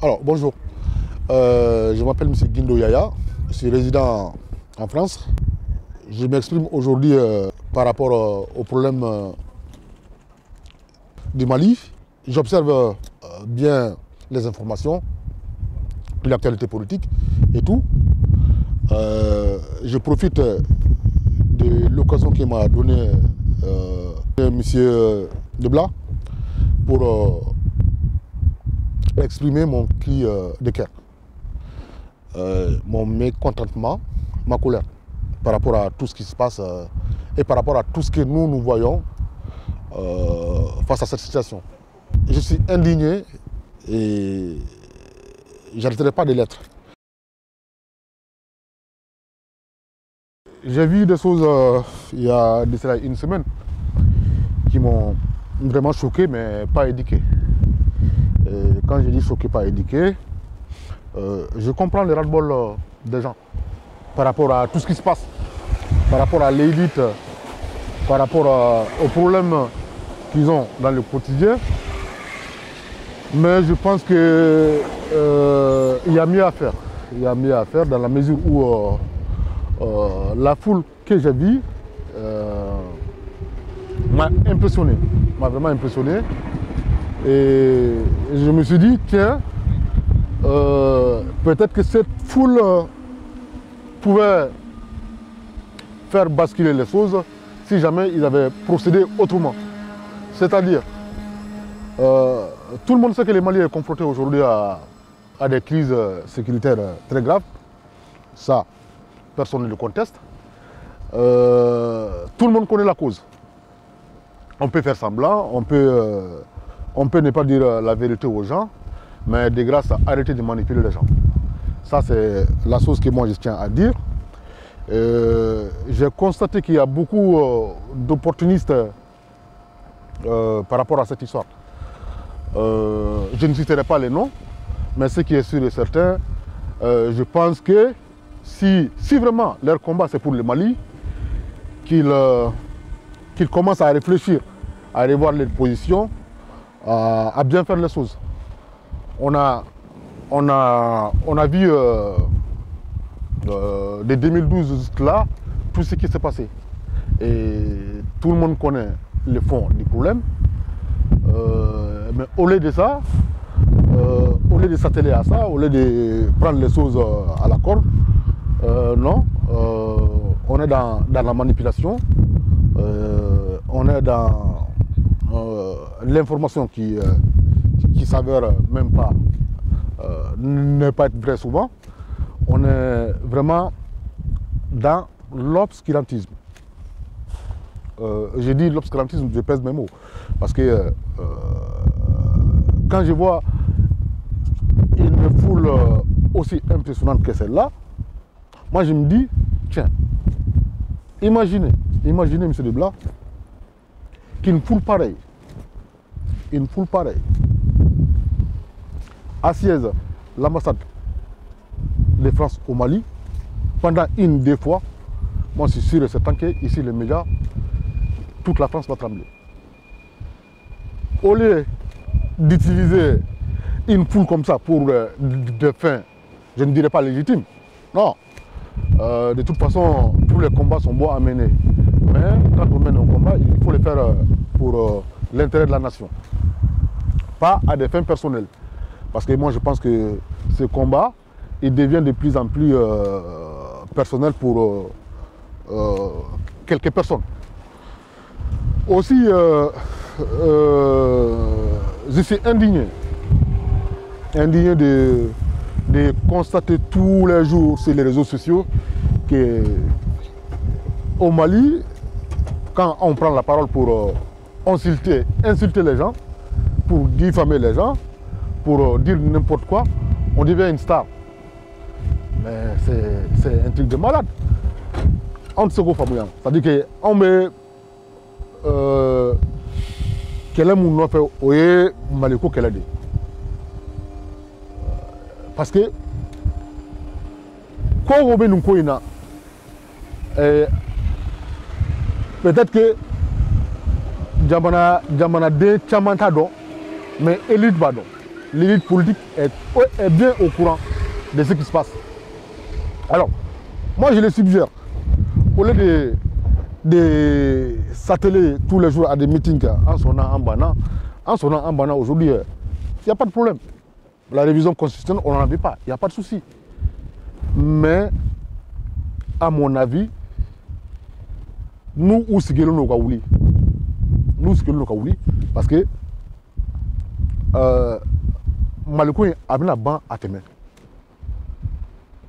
Alors, bonjour. Je m'appelle M. Guindo Yaya. Je suis résident en France. Je m'exprime aujourd'hui par rapport au problème du Mali. J'observe bien les informations de l'actualité politique et tout. Je profite de l'occasion qu'il m'a donnée M. Debla pour exprimer mon cri de cœur, mon mécontentement, ma colère par rapport à tout ce qui se passe et par rapport à tout ce que nous voyons face à cette situation. Je suis indigné et je n'arrêterai pas de l'être. J'ai vu des choses il y a de cela une semaine qui m'ont vraiment choqué mais pas éduqué. Et quand je dis choqué, pas éduqué, je comprends le ras-le-bol des gens par rapport à tout ce qui se passe, par rapport à l'élite, par rapport aux problèmes qu'ils ont dans le quotidien. Mais je pense qu'il y a mieux à faire. Il y a mieux à faire dans la mesure où la foule que j'ai vue m'a impressionné, m'a vraiment impressionné. Et je me suis dit, tiens, peut-être que cette foule pouvait faire basculer les choses si jamais ils avaient procédé autrement. C'est-à-dire, tout le monde sait que le Mali est confronté aujourd'hui à des crises sécuritaires très graves. Ça, personne ne le conteste. Tout le monde connaît la cause. On peut faire semblant, on peut ne pas dire la vérité aux gens, mais de grâce à arrêter de manipuler les gens. Ça, c'est la chose que moi je tiens à dire. J'ai constaté qu'il y a beaucoup d'opportunistes par rapport à cette histoire. Je ne citerai pas les noms, mais ce qui est sûr et certain, je pense que si vraiment leur combat c'est pour le Mali, qu'ils commencent à réfléchir, à revoir les positions, à bien faire les choses. On a vu de 2012 jusque-là tout ce qui s'est passé. Et tout le monde connaît le fond du problème. Mais au lieu de ça, au lieu de s'atteler à ça, au lieu de prendre les choses à la corde, non, on est dans la manipulation, on est dans l'information qui s'avère même pas ne pas être vraie souvent. On est vraiment dans l'obscurantisme. J'ai dit l'obscurantisme, je pèse mes mots. Parce que quand je vois une foule aussi impressionnante que celle-là, moi je me dis, tiens, imaginez M. Debla, qu'une foule pareille, assiège l'ambassade de France au Mali pendant une, deux fois. Moi je suis sûr et certain qu'ici les médias, toute la France va trembler. Au lieu d'utiliser une foule comme ça pour des fins, je ne dirais pas légitimes, non. De toute façon, tous les combats sont bons à mener. Mais quand on mène un combat, il faut le faire pour l'intérêt de la nation. Pas à des fins personnelles. Parce que moi je pense que ce combat, il devient de plus en plus personnel pour quelques personnes. Aussi, je suis indigné de constater tous les jours sur les réseaux sociaux qu'au Mali, quand on prend la parole pour insulter les gens, pour diffamer les gens, pour dire n'importe quoi, on devient une star. Mais c'est un truc de malade. On se fait, c'est-à-dire qu'on met quel est mon offre au Maliko qu'elle a dit. Parce que quand on veut nous connaître, peut-être que jamana de chamanta do mais élite ba do l'élite politique est bien au courant de ce qui se passe. Alors, moi je les suggère, au lieu de s'atteler tous les jours à des meetings en sonnant en Bana aujourd'hui, il n'y a pas de problème. La révision constitutionnelle, on n'en avait pas, il n'y a pas de souci. Mais, à mon avis, nous, où c'est nous Kaouli. Nous, c'est nous Kaouli, parce que Malikoun a bien ban à temer.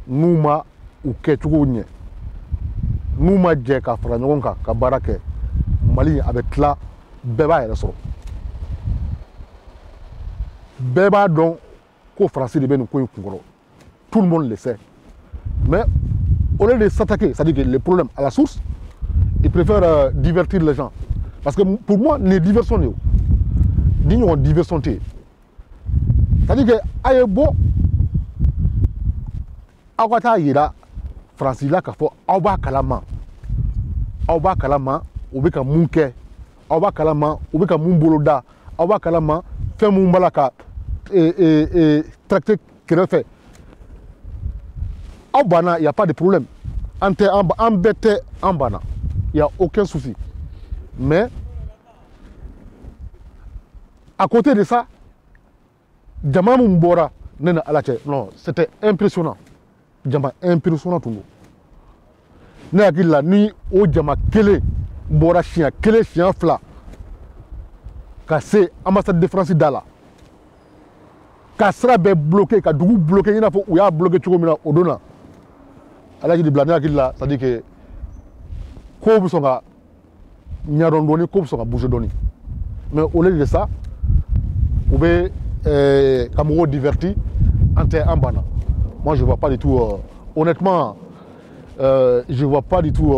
Nous, ma ou Ketougounye. Nous, ma djeka, Franjonka, Kabarake, Mali avec la Beba et le son. Beba donc, qu'au français de Ben tout le monde le sait. Mais au lieu de s'attaquer, c'est-à-dire que les problèmes à la source, ils préfèrent divertir les gens. Parce que pour moi, les diversions, nous avons diversion. C'est-à-dire que Ayebo, Awata Yira, Francis là, Awa Kalama, Awa Kalama, Obeka Munke, Awa Kalama, Obeka Mumboloda, Awa Kalama, fait Mumbalaka, et tracté qu'il a fait. En Bana, il n'y a pas de problème. En bête, en Bana, il n'y a aucun souci. Mais, à côté de ça, Djama Mumbora, non, c'était impressionnant. Djama impressionnant tout le monde. N'a ni au Djama Kele, Bora chien, Kele chien fla. Cassé, ambassade de France d'Ala. Kassra be bloqué, Kadougou bloqué, il y a bloqué tout le monde au Dona. Alors il dit blané là, ça dit que comme sont à Nyarondoni, comme sont à Boujedoni. Mais au lieu de ça, vous pouvez Cameroun diverti en Bana. Moi je ne vois pas du tout, honnêtement, je ne vois pas du tout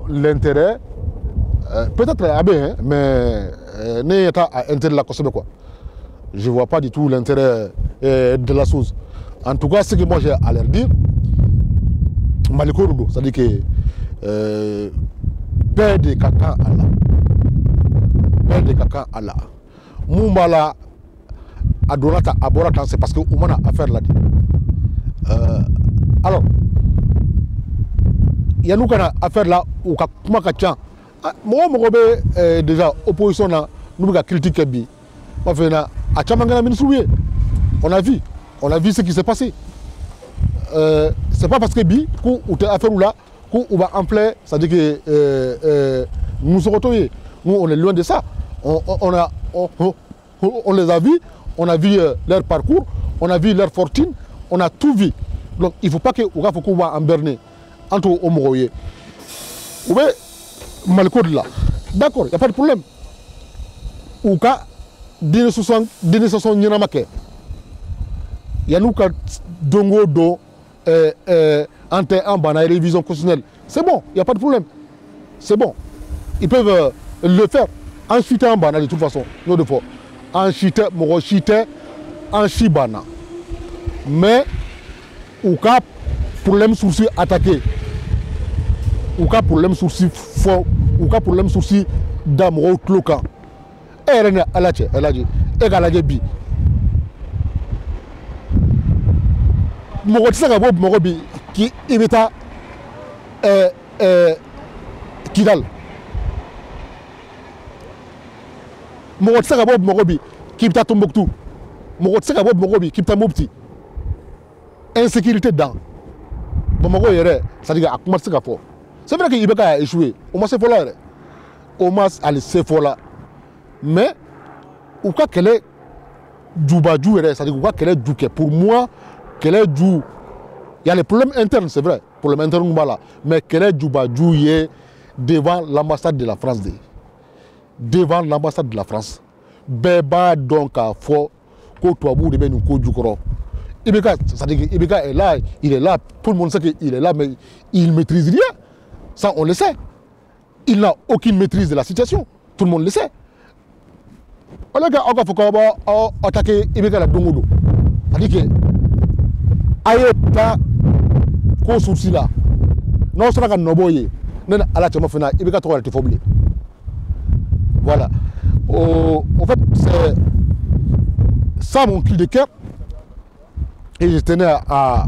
l'intérêt. Peut-être hein, mais n'est pas intérêt de la Kosovo quoi. Je ne vois pas du tout l'intérêt de la chose. En tout cas, ce que moi j'ai à leur dire, Maliko Rudo, c'est-à-dire que père de Kaka Allah. Père de Kaka Allah. Moumala Adorata Aborata, c'est parce que on a affaire là. Alors, il y a nous qui avons affaire là, où comment Kachan. Moi, déjà, opposition, nous avons critiqué Bi. On a vu ce qui s'est passé. C'est pas parce que Bi, ou t'es affaire là, qu'on va enfler, c'est-à-dire que nous sommes retournés. Nous, on est loin de ça. On les a vus, on a vu leur parcours, on a vu leur fortune, on a tout vu. Donc, il ne faut pas que qu'on va emberner entre Omoroye. Vous voyez, Malcode là. D'accord, il n'y a pas de problème. Ou cas, dîner 60 Nyanamake. Il y a nous qui dongo do en bana révision constitutionnelle. C'est bon, il n'y a pas de problème. C'est bon. Ils peuvent le faire. Ensuite en bana de toute façon. Non de fois. Ensuite, en chibana. Mais, ou cas, problème souci attaqué. Ou cas, problème souci fort. Ou cas, problème souci d'amour cloquant. Elle a dit, elle a dit, Morobi qui imita Kidal. Morobi qui imita Tombouctou. Morobi qui imita Mopti. Insécurité dedans. Ça dit que c'est vrai qu'il a échoué. Au moins c'est fort là. Au moins c'est fort là. Mais ou quoi qu'elle est Djoubadjou, ça dit quoi qu'elle est Djouké. Pour moi, qu'elle est Djou. Il y a les problèmes internes, c'est vrai. Problèmes internes, là. Mais qu'elle est Djoubadjou devant l'ambassade de la France. Devant l'ambassade de la France. Beba donc à fort. Koutouabou de Ben ou Djoukoro. Ibeka, ça dit que Ibeka est là, il est là. Tout le monde sait qu'il est là, mais il ne maîtrise rien. Ça, on le sait. Il n'a aucune maîtrise de la situation. Tout le monde le sait. On a faut attaquer Ibeka la Dongodo. C'est-à-dire que aye pas ko souci là. Non sera no boye. Nena ala tama fena Ibeka to la te voilà. En fait ça mon cri de cœur, et je tenais à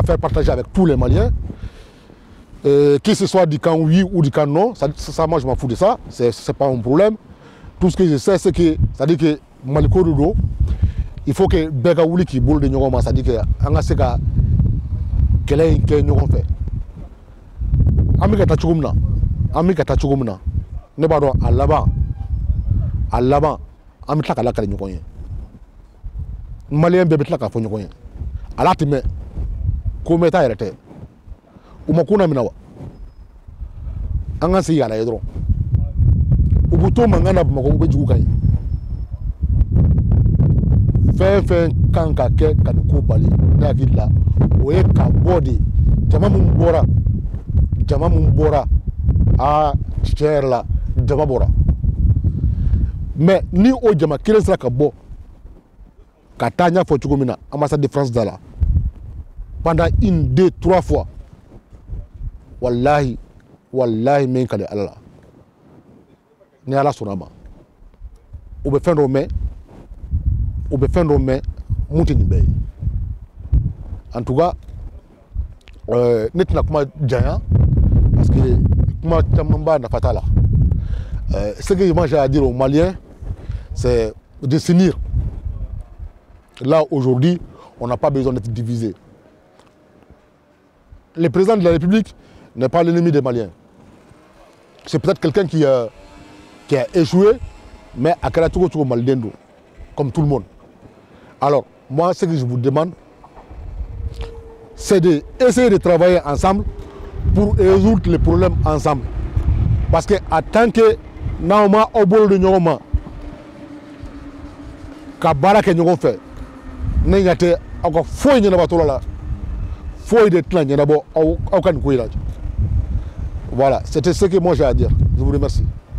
faire partager avec tous les Maliens, que ce soit du camp oui ou du camp non, ça moi je m'en fous de ça, c'est pas un problème. Tout ce que je sais, c'est que, c'est-à-dire que Maliko Dodo, il faut que Bekaouli qui boule de Nyogoma, c'est-à-dire que Angaseka, qu'elle ait un Nyogon fait. Amika Tachugumna, ne pas à l'avant, Amika Kalaka Nyogoyen. Malien bébé Tlaka Fonyogoyen. À la time, Kometa Erete, Umakuna Minawa. Angasi Yala Edro. Ubuto Mangana Makobe Jukai. Fais kanka ke kanuko bali na gilla oye ka body jama mun bora a cherla jama bora mais ni o jama kelen sera ka bo ka tanya fo chugumina ambassade de France dala pendant 1, 2, 3 fois wallahi men kale alala ni ala sonama o be fendo mais au befin mais montini bay en tout cas net na kuma jaya parce que kuma tamamba na fatala ce que moi j'ai à dire aux Maliens c'est de s'unir. Là aujourd'hui on n'a pas besoin d'être divisé. Le président de la République n'est pas l'ennemi des Maliens. C'est peut-être quelqu'un qui a échoué, mais à Kalatogo Maldendo, comme tout le monde. Alors, moi, ce que je vous demande, c'est d'essayer de travailler ensemble pour résoudre les problèmes ensemble. Parce que, en tant que Naoma Obolo de Nyoma, Kabara que nous fait, nous avons encore fouille de la fouille de clan, nous avons aucun coup. Voilà, c'était ce que moi j'ai à dire. Je vous remercie.